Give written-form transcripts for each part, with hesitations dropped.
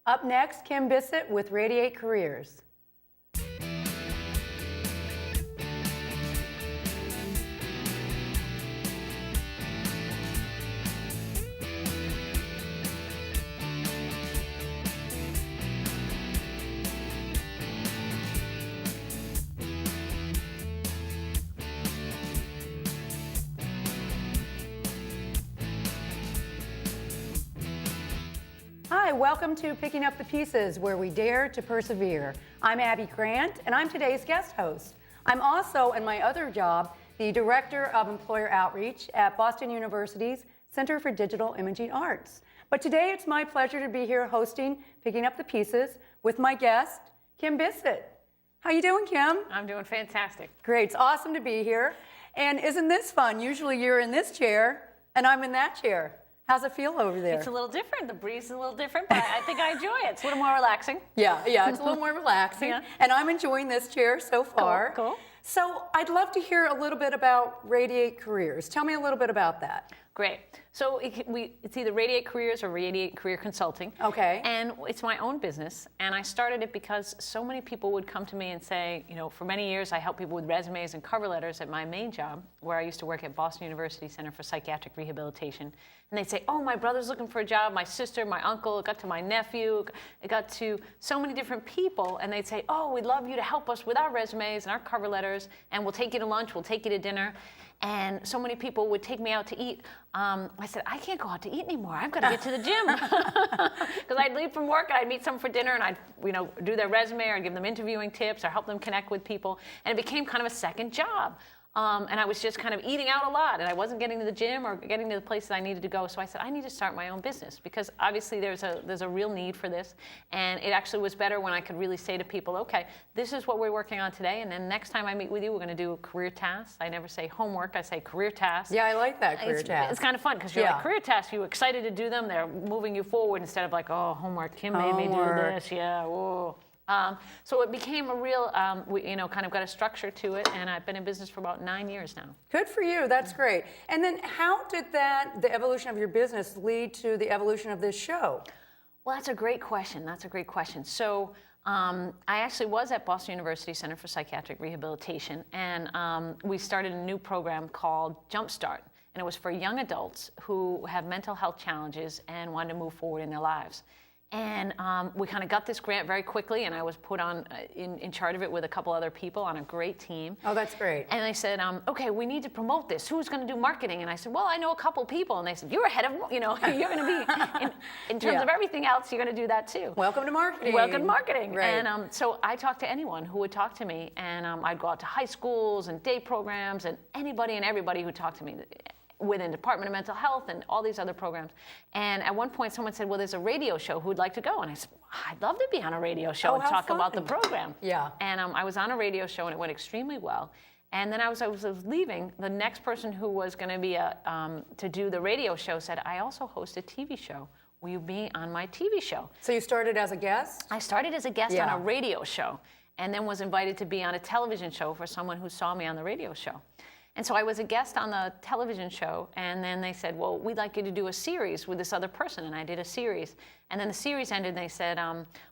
Up next, Kim Bisset with Radiate Careers. Hi, welcome to Picking Up the Pieces, where we dare to persevere. I'm Abby Grant, and I'm today's guest host. I'm also, in my other job, the Director of Employer Outreach at Boston University's Center for Digital Imaging Arts. But today it's my pleasure to be here hosting Picking Up the Pieces with my guest, Kim Bisset. How you doing, Kim? I'm doing fantastic. Great, it's awesome to be here. And isn't this fun? Usually you're in this chair, and I'm in that chair. How's it feel over there? It's a little different. The breeze is a little different, but I think I enjoy it. It's a little more relaxing. Yeah, it's a little more relaxing. Yeah. And I'm enjoying this chair so far. Cool. So I'd love to hear a little bit about Radiate Careers. Tell me a little bit about that. Great. So it's either Radiate Careers or Radiate Career Consulting. Okay. And it's my own business. And I started it because so many people would come to me and say, you know, for many years I helped people with resumes and cover letters at my main job, where I used to work at Boston University Center for Psychiatric Rehabilitation. And they'd say, oh, my brother's looking for a job, my sister, my uncle, it got to my nephew, it got to so many different people. And they'd say, oh, we'd love you to help us with our resumes and our cover letters, and we'll take you to lunch, we'll take you to dinner. And so many people would take me out to eat. I said, I can't go out to eat anymore. I've got to get to the gym. Because I'd leave from work, and I'd meet someone for dinner, and I'd do their resume, or I'd give them interviewing tips, or help them connect with people. And it became kind of a second job. And I was just kind of eating out a lot, and I wasn't getting to the gym or getting to the places I needed to go. So I said, I need to start my own business, because obviously there's a real need for this. And it actually was better when I could really say to people, okay, this is what we're working on today, and then next time I meet with you, we're going to do career tasks. I never say homework, I say career tasks. Yeah, I like that, career tasks. It's kind of fun, because you're like, career tasks, you're excited to do them, they're moving you forward, instead of like, oh, homework, Kim made me do this, yeah, whoa. So it became a real, kind of got a structure to it, and I've been in business for about 9 years now. Good for you, that's great. And then how did the evolution of your business lead to the evolution of this show? Well, that's a great question. So I actually was at Boston University Center for Psychiatric Rehabilitation, and we started a new program called Jumpstart. And it was for young adults who have mental health challenges and wanted to move forward in their lives. And we kind of got this grant very quickly, and I was put on in charge of it with a couple other people on a great team. Oh, that's great. And they said, okay, we need to promote this. Who's going to do marketing? And I said, well, I know a couple people. And they said, you're ahead of, you're going to be, in terms of everything else, you're going to do that too. Welcome to marketing. Welcome to marketing. Right. And so I talked to anyone who would talk to me, and I'd go out to high schools and day programs, and anybody and everybody who talked to me within Department of Mental Health and all these other programs. And at one point someone said, well, there's a radio show, who'd like to go? And I said, I'd love to be on a radio show and talk about the program. Yeah. And I was on a radio show, and it went extremely well. And then I was leaving, the next person who was going to be to do the radio show said, I also host a TV show. Will you be on my TV show? So you started as a guest? I started as a guest on a radio show, and then was invited to be on a television show for someone who saw me on the radio show. And so I was a guest on the television show, and then they said, well, we'd like you to do a series with this other person, and I did a series. And then the series ended, and they said,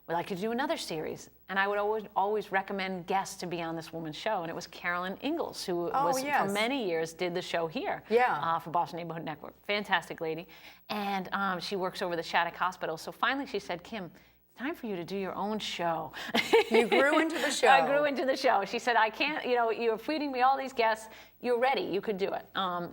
we'd like you to do another series. And I would always recommend guests to be on this woman's show, and it was Carolyn Ingalls, who for many years did the show here for Boston Neighborhood Network. Fantastic lady. And she works over the Shattuck Hospital. So finally she said, Kim, time for you to do your own show. You grew into the show. I grew into the show. She said, I can't, you're feeding me all these guests. You're ready. You could do it.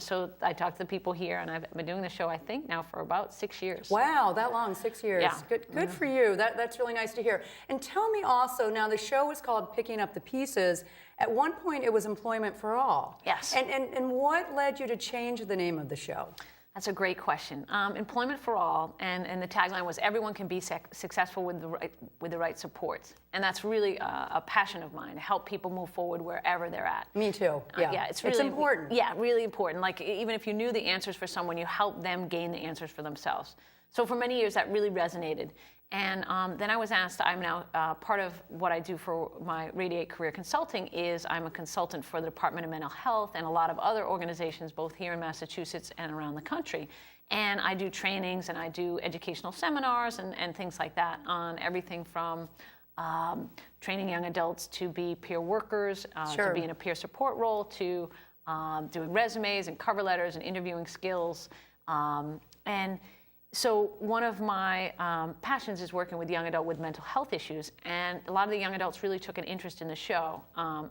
So I talked to the people here, and I've been doing the show, I think, now for about 6 years. Wow, that long, 6 years. Yeah. Good for you. That's really nice to hear. And tell me also, now the show was called Picking Up the Pieces. At one point, it was Employment for All. Yes. And what led you to change the name of the show? That's a great question. Employment for all, and the tagline was everyone can be successful with the right supports. And that's really a passion of mine, to help people move forward wherever they're at. Me too, yeah. It's important. Yeah, really important. Like, even if you knew the answers for someone, you help them gain the answers for themselves. So for many years, that really resonated. And then I was asked, I'm now part of what I do for my Radiate Career Consulting is I'm a consultant for the Department of Mental Health and a lot of other organizations, both here in Massachusetts and around the country. And I do trainings and I do educational seminars and things like that on everything from training young adults to be peer workers, to be in a peer support role, to doing resumes and cover letters and interviewing skills. And so one of my passions is working with young adults with mental health issues, and a lot of the young adults really took an interest in the show.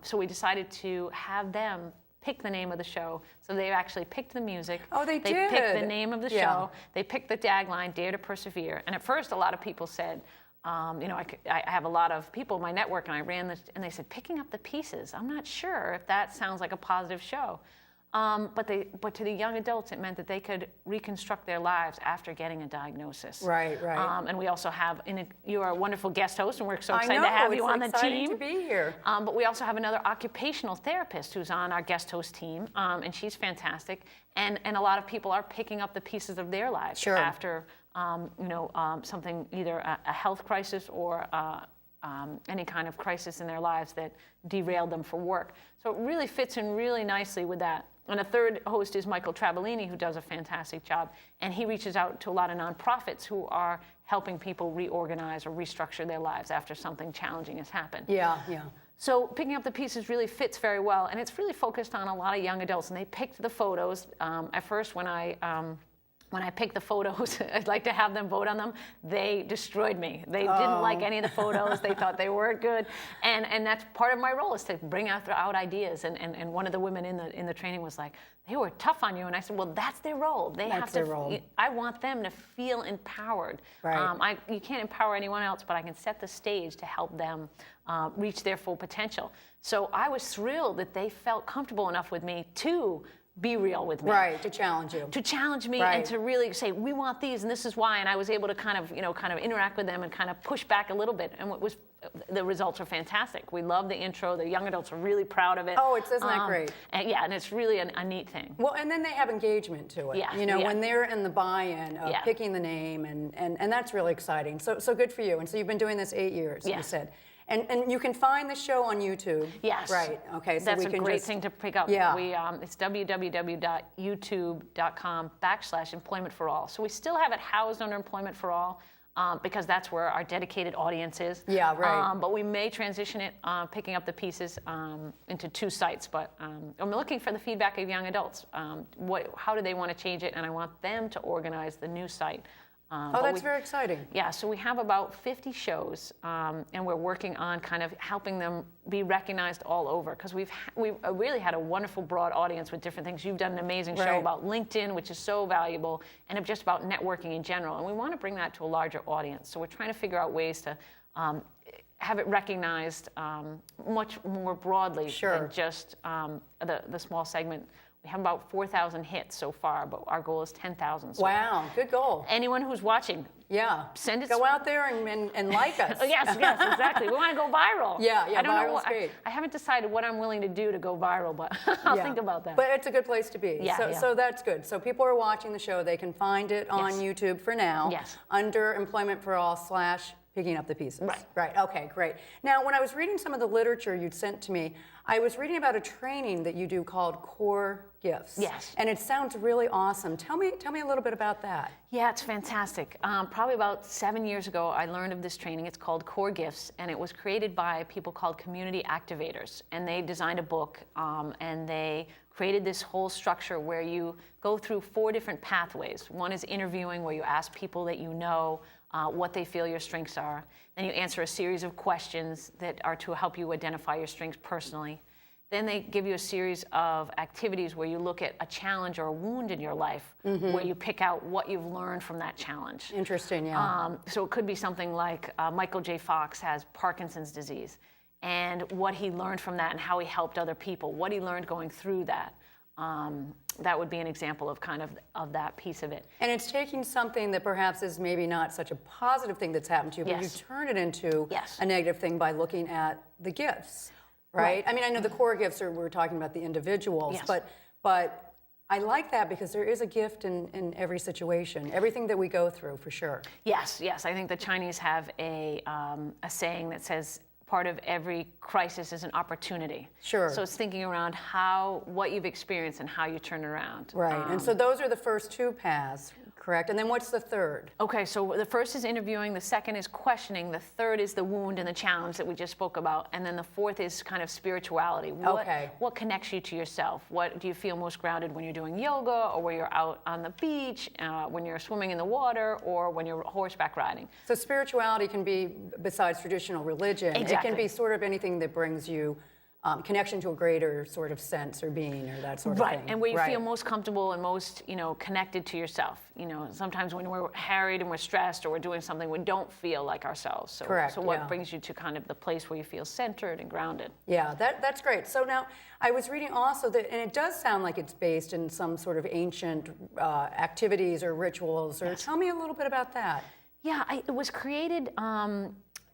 So we decided to have them pick the name of the show. So they actually picked the music. Oh, they did. They picked the name of the show. They picked the tagline, Dare to Persevere. And at first, a lot of people said, I have a lot of people in my network, and I ran this, and they said, picking up the pieces. I'm not sure if that sounds like a positive show. But to the young adults, it meant that they could reconstruct their lives after getting a diagnosis. Right, right. And we also have, you are a wonderful guest host, and we're so excited to have you on the team. To be here. But we also have another occupational therapist who's on our guest host team, and she's fantastic. And a lot of people are picking up the pieces of their lives after something, either a health crisis or any kind of crisis in their lives that derailed them for work. So it really fits in really nicely with that. And a third host is Michael Travelini, who does a fantastic job. And he reaches out to a lot of nonprofits who are helping people reorganize or restructure their lives after something challenging has happened. Yeah, yeah. So picking up the pieces really fits very well. And it's really focused on a lot of young adults. And they picked the photos. At first, when I picked the photos, I'd like to have them vote on them. They destroyed me. They didn't like any of the photos. They thought they weren't good. And that's part of my role, is to bring out ideas. And one of the women in the training was like, they were tough on you. And I said, well, that's their role. That's their role. I want them to feel empowered. Right. You can't empower anyone else, but I can set the stage to help them reach their full potential. So I was thrilled that they felt comfortable enough with me to be real with me. Right, to challenge you. To challenge me and to really say, we want these and this is why. And I was able to kind of interact with them and kind of push back a little bit. And the results are fantastic. We love the intro. The young adults are really proud of it. Oh, isn't that great? And it's really a neat thing. Well, and then they have engagement to it. Yeah, when they're in the buy-in of picking the name, and that's really exciting. So good for you. And so you've been doing this 8 years, you said. And you can find the show on YouTube. Yes. Right. Okay. So that's we can a great thing to pick up. Yeah. It's www.youtube.com/employment for all. So we still have it housed under Employment for All because that's where our dedicated audience is. Yeah. Right. But we may transition it, picking up the pieces into 2 sites. But I'm looking for the feedback of young adults. How do they want to change it? And I want them to organize the new site. That's very exciting. Yeah, so we have about 50 shows, and we're working on kind of helping them be recognized all over, because we've really had a wonderful broad audience with different things. You've done an amazing show about LinkedIn, which is so valuable, and just about networking in general, and we want to bring that to a larger audience. So we're trying to figure out ways to have it recognized much more broadly than just the small segment. We have about 4,000 hits so far, but our goal is 10,000. So wow, good goal. Anyone who's watching, send it. Go out there and like us. Yes, exactly. We want to go viral. Yeah, viral's great. I haven't decided what I'm willing to do to go viral, but I'll think about that. But it's a good place to be. So that's good. So people are watching the show. They can find it on YouTube for now. Yes. Under Employment for All / Picking Up the Pieces. Right. Okay, great. Now, when I was reading some of the literature you'd sent to me, I was reading about a training that you do called Core Gifts. Yes. And it sounds really awesome. Tell me a little bit about that. Yeah, it's fantastic. Probably about 7 years ago, I learned of this training. It's called Core Gifts, and it was created by people called community activators. And they designed a book, and they created this whole structure where you go through 4 different pathways. One is interviewing, where you ask people that you know what they feel your strengths are. Then you answer a series of questions that are to help you identify your strengths personally. Then they give you a series of activities where you look at a challenge or a wound in your life, where you pick out what you've learned from that challenge. Interesting, yeah. So it could be something like Michael J. Fox has Parkinson's disease, and what he learned from that and how he helped other people, what he learned going through that. That would be an example of of that piece of it. And it's taking something that perhaps is maybe not such a positive thing that's happened to you, but you turn it into a negative thing by looking at the gifts, right? I mean, I know the core gifts we're talking about the individuals, but I like that because there is a gift in every situation, everything that we go through, for sure. Yes. I think the Chinese have a saying that says, part of every crisis is an opportunity. Sure. So it's thinking around what you've experienced and how you turn it around. Right, and so those are the first 2 paths. Correct. And then what's the third? Okay, so the first is interviewing, the second is questioning, the third is the wound and the challenge that we just spoke about, and then the fourth is kind of spirituality. What connects you to yourself? What do you feel most grounded when you're doing yoga, or when you're out on the beach, when you're swimming in the water, or when you're horseback riding? So spirituality can be, besides traditional religion, Exactly. It can be sort of anything that brings you connection to a greater sort of sense or being or that sort of thing. Right, and where you feel most comfortable and most, connected to yourself. Sometimes when we're harried and we're stressed or we're doing something, we don't feel like ourselves. So, Correct, So what brings you to kind of the place where you feel centered and grounded? Yeah, that's great. So now, I was reading also that, and it does sound like it's based in some sort of ancient activities or rituals, or tell me a little bit about that. Yeah, it was created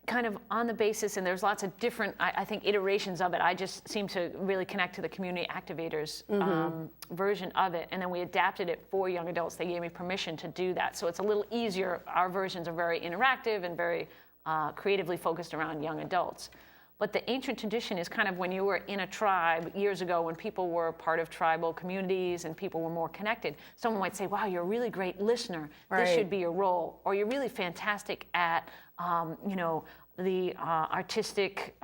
kind of on the basis, and there's lots of different, I think, iterations of it. I just seem to really connect to the community activators version of it, and then we adapted it for young adults. They gave me permission to do that, so it's a little easier. Our versions are very interactive and very creatively focused around young adults. But the ancient tradition is kind of when you were in a tribe years ago, when people were part of tribal communities and people were more connected, someone might say, wow, you're a really great listener. This should be your role. Or you're really fantastic at, the artistic,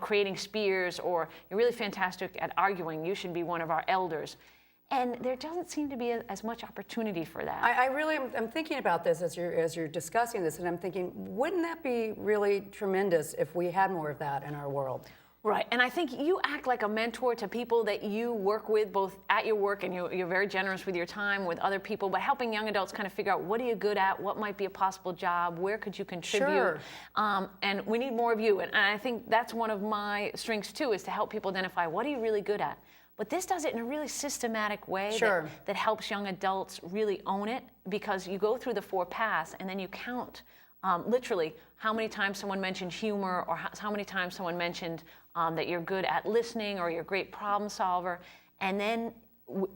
creating spears, or you're really fantastic at arguing. You should be one of our elders. And there doesn't seem to be as much opportunity for that. I really am thinking about this as you're discussing this, and I'm thinking, wouldn't that be really tremendous if we had more of that in our world? Right, and I think you act like a mentor to people that you work with, both at your work, and you're very generous with your time with other people, but helping young adults kind of figure out what are you good at, what might be a possible job, where could you contribute. Sure. And we need more of you, and I think that's one of my strengths too, is to help people identify what are you really good at. But this does it in a really systematic way that helps young adults really own it, because you go through the 4 paths and then you count literally how many times someone mentioned humor, or how many times someone mentioned that you're good at listening or you're a great problem solver. And then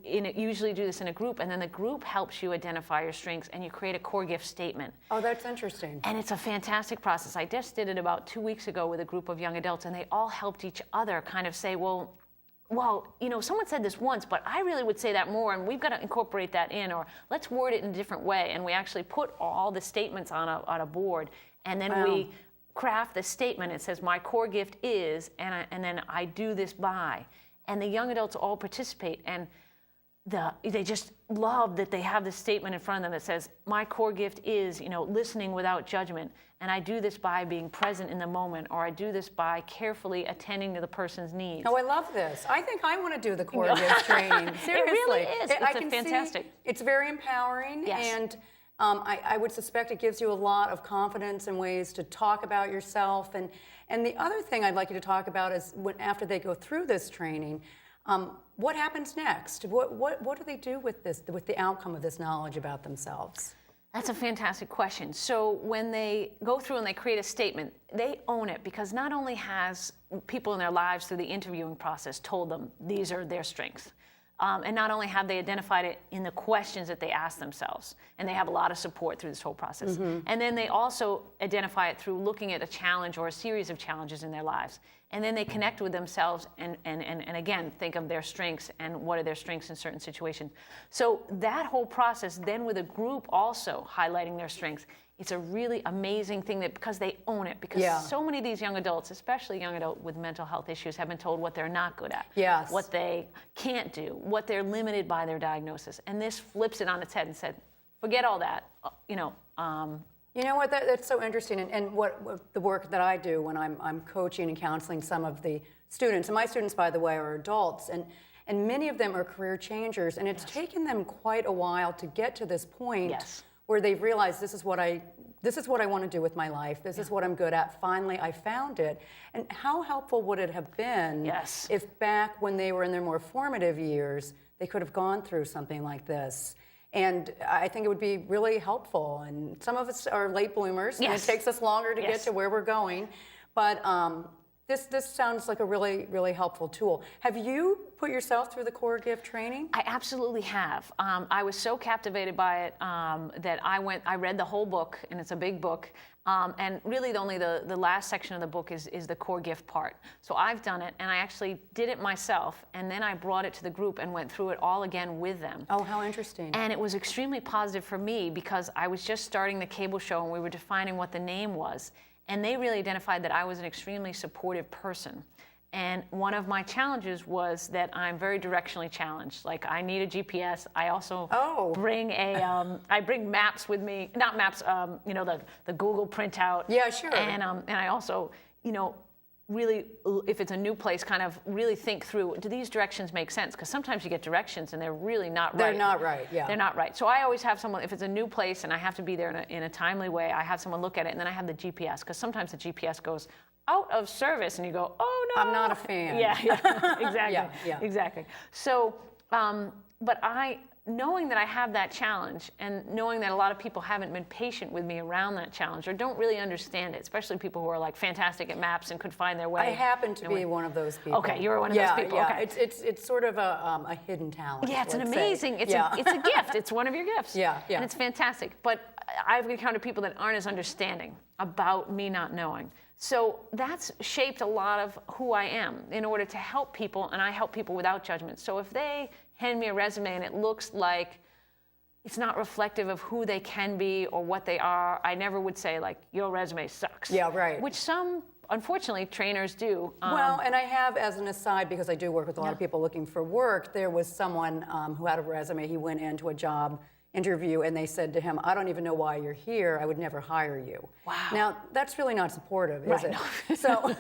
usually do this in a group, and then the group helps you identify your strengths, and you create a core gift statement. Oh, that's interesting. And it's a fantastic process. I just did it about 2 weeks ago with a group of young adults, and they all helped each other kind of say, well, someone said this once, but I really would say that more, and we've got to incorporate that in, or let's word it in a different way. And we actually put all the statements on a board, and then we craft the statement. It says, my core gift is, and then I do this by. And the young adults all participate, and they just love that they have this statement in front of them that says, my core gift is, listening without judgment, and I do this by being present in the moment, or I do this by carefully attending to the person's needs. Oh, I love this. I think I want to do the core gift training. Seriously. It really is. It's fantastic. See, it's very empowering, and I would suspect it gives you a lot of confidence and ways to talk about yourself. And the other thing I'd like you to talk about is after they go through this training, what happens next? What do they do with the outcome of this knowledge about themselves? That's a fantastic question. So when they go through and they create a statement, they own it, because not only has people in their lives through the interviewing process told them these are their strengths, and not only have they identified it in the questions that they ask themselves, and they have a lot of support through this whole process, and then they also identify it through looking at a challenge or a series of challenges in their lives. And then they connect with themselves and again, think of their strengths and what are their strengths in certain situations. So that whole process, then with a group also highlighting their strengths, it's a really amazing thing because they own it. Because so many of these young adults, especially young adults with mental health issues, have been told what they're not good at, what they can't do, what they're limited by their diagnosis. And this flips it on its head and said, forget all that, You know what? That's so interesting, and what the work that I do when I'm coaching and counseling some of the students, and my students, by the way, are adults, and many of them are career changers, and it's taken them quite a while to get to this point where they've realized this is what I want to do with my life. This is what I'm good at. Finally, I found it. And how helpful would it have been if back when they were in their more formative years, they could have gone through something like this? And I think it would be really helpful. And some of us are late bloomers, and it takes us longer to get to where we're going. But This sounds like a really, really helpful tool. Have you put yourself through the core gift training? I absolutely have. I was so captivated by it that I read the whole book, and it's a big book. And really only the last section of the book is the core gift part. So I've done it, and I actually did it myself, and then I brought it to the group and went through it all again with them. Oh, how interesting. And it was extremely positive for me because I was just starting the cable show, and we were defining what the name was. And they really identified that I was an extremely supportive person. And one of my challenges was that I'm very directionally challenged. Like, I need a GPS. I also bring I bring maps with me, not maps, the Google printout. Yeah, sure. And I also, really, if it's a new place, kind of really think through, do these directions make sense? Because sometimes you get directions and they're really not right. They're not right, yeah. They're not right. So I always have someone, if it's a new place and I have to be there in a timely way, I have someone look at it, and then I have the GPS, because sometimes the GPS goes out of service and you go, oh no. I'm not a fan. Yeah, exactly. Exactly. So, but knowing that I have that challenge, and knowing that a lot of people haven't been patient with me around that challenge, or don't really understand it, especially people who are like fantastic at maps and could find their way. I happen to be one of those people. Okay, you're one of those people. Yeah, okay. It's sort of a hidden talent. Yeah, it's an let's amazing. say. It's a gift. It's one of your gifts. Yeah. And it's fantastic. But I've encountered people that aren't as understanding about me not knowing. So that's shaped a lot of who I am in order to help people, and I help people without judgment. So if they hand me a resume and it looks like it's not reflective of who they can be or what they are, I never would say, like, your resume sucks. Yeah, right. Which some, unfortunately, trainers do. Well, and I have, as an aside, because I do work with a lot of people looking for work, there was someone who had a resume. He went into a job interview and they said to him, I don't even know why you're here. I would never hire you. Wow. Now, that's really not supportive, is it? No. So,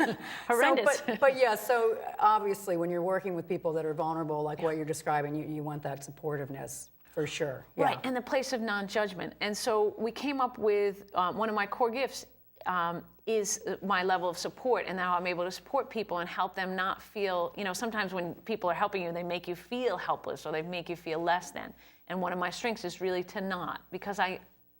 horrendous. But yeah, so obviously when you're working with people that are vulnerable, like what you're describing, you want that supportiveness. For sure. Yeah. Right, and the place of non-judgment. And so we came up with one of my core gifts is my level of support, and now I'm able to support people and help them not feel, sometimes when people are helping you, they make you feel helpless or they make you feel less than. And one of my strengths is really to not, because I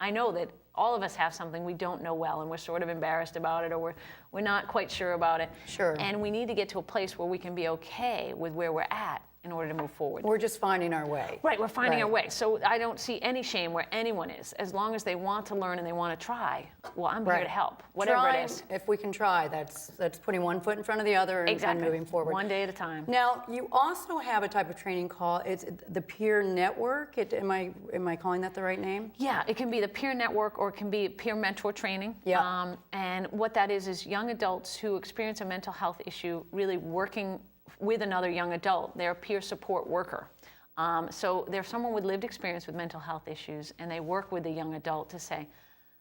know that all of us have something we don't know well, and we're sort of embarrassed about it, or we're not quite sure about it. Sure. And we need to get to a place where we can be okay with where we're at in order to move forward. We're just finding our way. Right, we're finding our way. So I don't see any shame where anyone is. As long as they want to learn and they want to try, well, I'm here to help, whatever it is. If we can try, that's putting one foot in front of the other and moving forward. One day at a time. Now, you also have a type of training called, it's the peer network. Am I calling that the right name? Yeah, it can be the peer network, or it can be peer mentor training. Yeah. And what that is young adults who experience a mental health issue really working with another young adult. They're a peer support worker. So they're someone with lived experience with mental health issues, and they work with the young adult to say,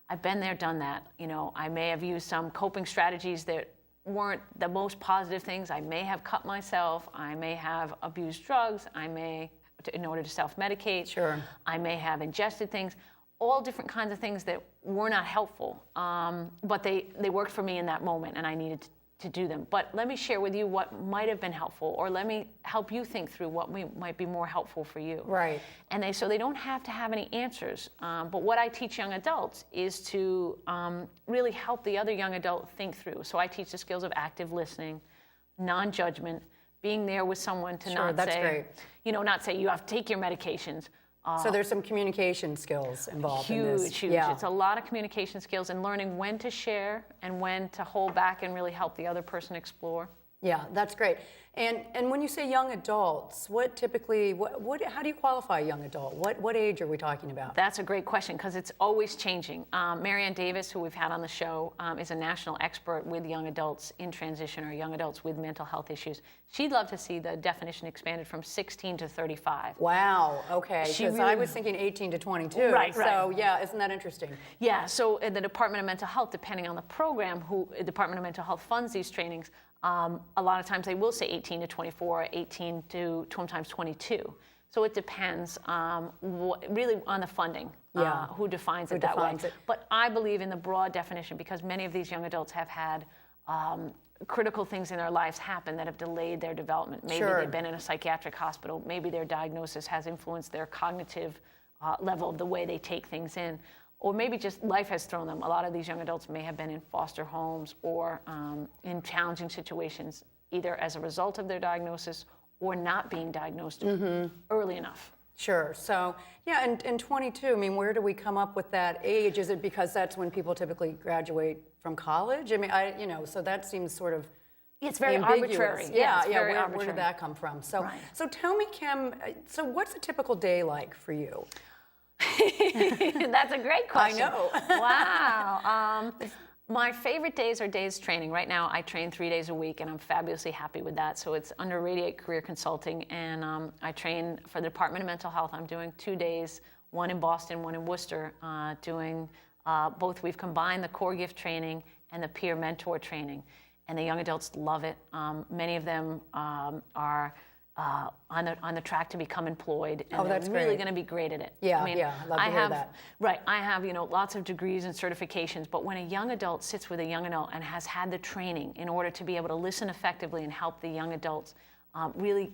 I've been there, done that. I may have used some coping strategies that weren't the most positive things. I may have cut myself. I may have abused drugs. In order to self-medicate. Sure. I may have ingested things. All different kinds of things that were not helpful. But they worked for me in that moment, and I needed to do them. But let me share with you what might have been helpful, or let me help you think through what might be more helpful for you. Right. And so they don't have to have any answers. But what I teach young adults is to really help the other young adult think through. So I teach the skills of active listening, non-judgment, being there with someone to not say, not say you have to take your medications. So there's some communication skills involved in this. Huge. Yeah. It's a lot of communication skills and learning when to share and when to hold back and really help the other person explore. Yeah, that's great. And when you say young adults, what typically, how do you qualify a young adult? What age are we talking about? That's a great question, because it's always changing. Marianne Davis, who we've had on the show, is a national expert with young adults in transition, or young adults with mental health issues. She'd love to see the definition expanded from 16 to 35. Wow, okay, because I was thinking 18 to 22. Right. So yeah, isn't that interesting? Yeah, so in the Department of Mental Health, depending on the program, the Department of Mental Health funds these trainings, a lot of times they will say 18 to 24, 18 to sometimes 22. So it depends really on the funding, who defines it that way. But I believe in the broad definition, because many of these young adults have had critical things in their lives happen that have delayed their development. Maybe they've been in a psychiatric hospital. Maybe their diagnosis has influenced their cognitive level of the way they take things in. or maybe just life has thrown them. A lot of these young adults may have been in foster homes or in challenging situations, either as a result of their diagnosis or not being diagnosed early enough. Sure. So, yeah, and 22, I mean, where do we come up with that age? Is it because that's when people typically graduate from college? I mean, so that seems sort of It's very ambiguous. arbitrary. Yeah, it's very where arbitrary. did that come from? So, Right. so tell me, Kim, so what's a typical day like for you? That's a great question. I know. Wow. My favorite days are days training. Right now, I train 3 days a week, and I'm fabulously happy with that. So it's under Radiate Career Consulting, and I train for the Department of Mental Health. I'm doing 2 days, one in Boston, one in Worcester, doing both. We've combined the core gift training and the peer mentor training, and the young adults love it. Many of them are on the track to become employed, and they're that's really great. going to be great at it. Yeah, I mean, yeah, I'd love to hear have, that. Right, I have lots of degrees and certifications, but when a young adult sits with a young adult and has had the training in order to be able to listen effectively and help the young adults really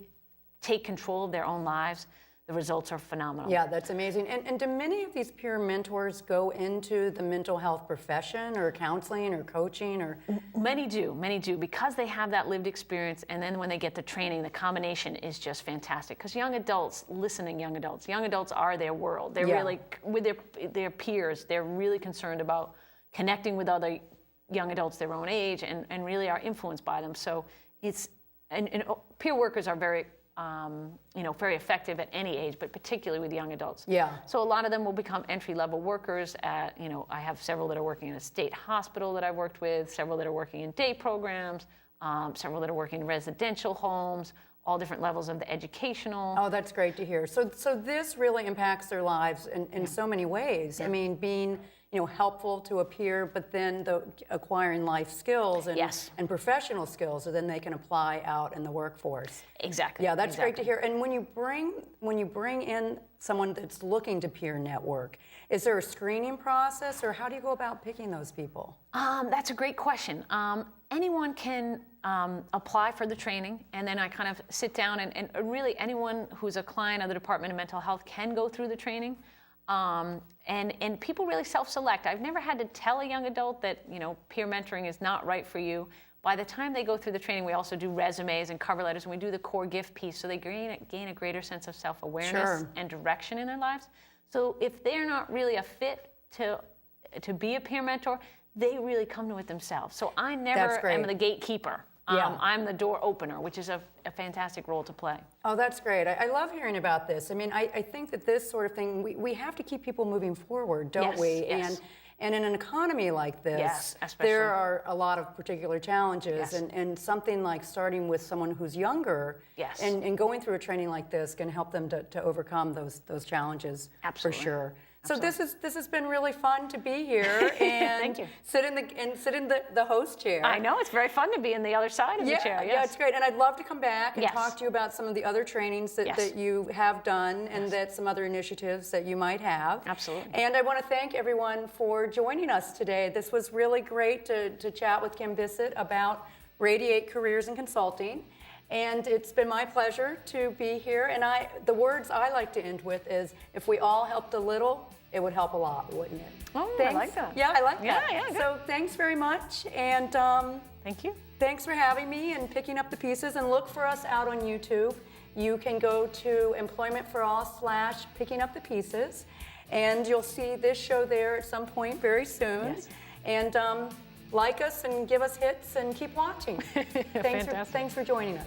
take control of their own lives, the results are phenomenal. Yeah, that's amazing. And do many of these peer mentors go into the mental health profession or counseling or coaching or? Many do, because they have that lived experience, and then when they get the training, the combination is just fantastic. Because young adults, young adults are their world. They're really, with their peers, they're really concerned about connecting with other young adults their own age and really are influenced by them. So and peer workers are very very effective at any age, but particularly with young adults. Yeah. So a lot of them will become entry-level workers at, I have several that are working in a state hospital that I've worked with, several that are working in day programs, several that are working in residential homes, all different levels of the educational. Oh, that's great to hear. So this really impacts their lives in so many ways. I mean, being helpful to a peer, but then acquiring life skills and professional skills, so then they can apply out in the workforce. Exactly. Yeah, that's great to hear. And when you bring in someone that's looking to peer network, is there a screening process, or how do you go about picking those people? That's a great question. Anyone can apply for the training, and then I kind of sit down, and really anyone who's a client of the Department of Mental Health can go through the training. And people really self-select. I've never had to tell a young adult that peer mentoring is not right for you. By the time they go through the training, we also do resumes and cover letters, and we do the core gift piece, so they gain a greater sense of self-awareness and direction in their lives. So if they're not really a fit to be a peer mentor, they really come to it themselves. So I never am the gatekeeper. I'm the door opener, which is a fantastic role to play. Oh, that's great. I love hearing about this. I mean, I think that this sort of thing, we have to keep people moving forward, don't we? Yes. And in an economy like this, especially. there are a lot of particular challenges. And something like starting with someone who's younger and going through a training like this can help them to overcome those challenges. Absolutely. For sure. So this has been really fun to be here and Thank you. sit in the host chair. I know, it's very fun to be in the other side of the chair. Yes. Yeah, it's great. And I'd love to come back and talk to you about some of the other trainings that you have done and that some other initiatives that you might have. Absolutely. And I want to thank everyone for joining us today. This was really great to chat with Kim Bisset about Radiate Careers and Consulting. And it's been my pleasure to be here. And the words I like to end with is, if we all helped a little, it would help a lot, wouldn't it? Oh, thanks. I like that. Yeah, I like that. Yeah, good. So thanks very much. And thank you. thanks for having me and picking up the pieces. And look for us out on YouTube. You can go to Employment for All / Picking Up the Pieces. And you'll see this show there at some point very soon. Yes. And like us and give us hits and keep watching. Thanks for joining us.